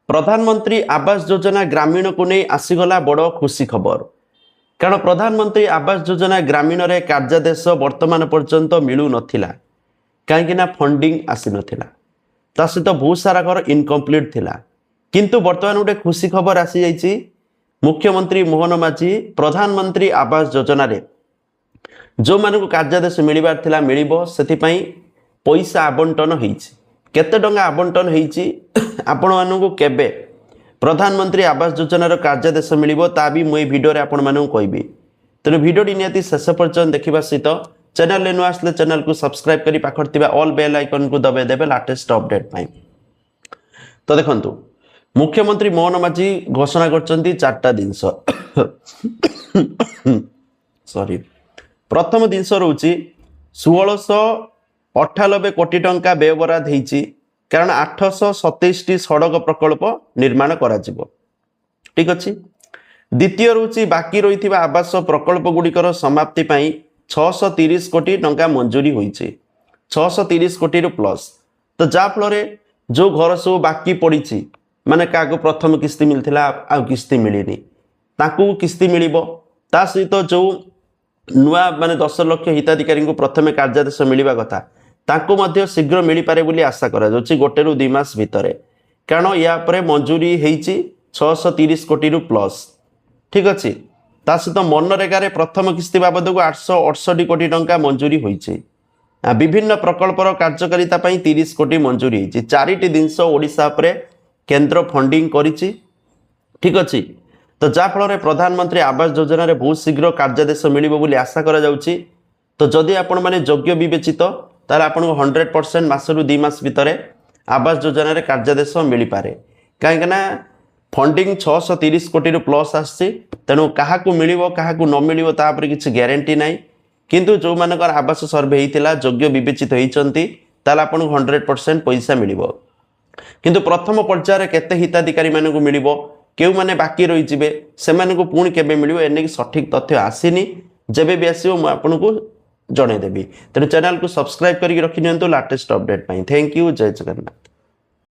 प्रधानमंत्री आवास योजना ग्रामीण को नहीं आसीगला बड़ खुशी खबर। कारण प्रधानमंत्री आवास योजना ग्रामीण रे कार्यादेश वर्तमान पर्यंत मिलू नथिला कहीं फंडिंग आसी नथिला ता सहित बहुत सारा घर इनकम्प्लीट थिला किंतु वर्तमान गोटे खुशी खबर आसी जाइए मुख्यमंत्री मोहन माझी प्रधानमंत्री आवास योजना रे जो मानक कार्यादेश मिलबार थिला मिलिबो सेथिपई पैसा आवंटन होईछि केते टंका आवंटन होईछि आपण मानक केबे प्रधानमंत्री आवास योजनार कार्यादेश मिलिबो ता भी मुई वीडियो रे आपण मानक कहबी तेणु वीडियो नियति शेष पर्यंत देखा सहित चैनल रे नुआ आसले चैनल को सब्सक्राइब करी पाखर थिबा ऑल बेल आइकन को दबाई देबे लेटेस्ट अपडेट पाई। तो देखंतु मुख्यमंत्री मोहन माझी घोषणा करचंती चारटा जिंस सॉरी प्रथम जिंस रहउची 1698 कोटी टंका व्ययबराद हेची कारण 827 टी सड़क प्रकल्प निर्माण करा जिवो ठीक अछि। द्वितीय रहउची बाकी रहिथिबा आवास प्रकल्प गुडिकर समाप्ति पई 630 कोटी टंका मंजूरी होईचे 630 कोटी रो प्लस तो जा फल जो घर सब बाकी पड़ी माने क्या प्रथम किस्ती मिलता आ किस्ती मिलनी ताकू किस्ती मिलिबो ता सहित जो नुआ माने 10 लाख हिताधिकारी को प्रथम कार्यादेश मिलवा कथा ताकू मध्य शीघ्र मिल पारे बोली आशा करा जाउची गोटे रु 2 मास भितरे कारण या परे मंजूरी हेची 630 कोटी रू प्लस ठीक अच्छे। ता सहित मनरेगा रे प्रथम किस्ती बाबद को 868 कोटी टंका मंजूरी होईचे विभिन्न प्रकल्पर कार्यकारिता 30 कोटी मंजूरी होईचे चारिटी जिनस ओडिशा परे केंद्र फंडिंग करिछि ठीक अच्छे। तो जा फल प्रधानमंत्री आवास योजना रे बहुत शीघ्र कार्यादेश मिलिबो बोली आशा करा जाउछि। तो जदि आपण माने योग्य विवेचित तार आपण 100% मासरु 2 मास भितरे आवास योजना रे कार्यादेश मिल पारे कहीं फंडिंग 630 कोटी रू प्लस आसी तेणु क्या मिलिबो काहाकू न मिलिबो ता पर किछि ग्यारंटी नाही किंतु जो मानकर आवास सर्वे होइतिला योग्य विवेचित होइचंती ताला आपण 100% पैसा मिलिबो किंतु प्रथम पर्यायर केते हिताधिकारी मानकू मिलिबो केउ माने बाकी रहि जिवे से मानकू पुणी केबे मिलिबो एने सठिक तथ्य आसीनी जेबे भी आसीबो म आपनकू जणे देबी तेणु चैनल को सब्सक्राइब करके रखि नियंतु लेटेस्ट अपडेट पाई। थैंक यू जय जगन्नाथ।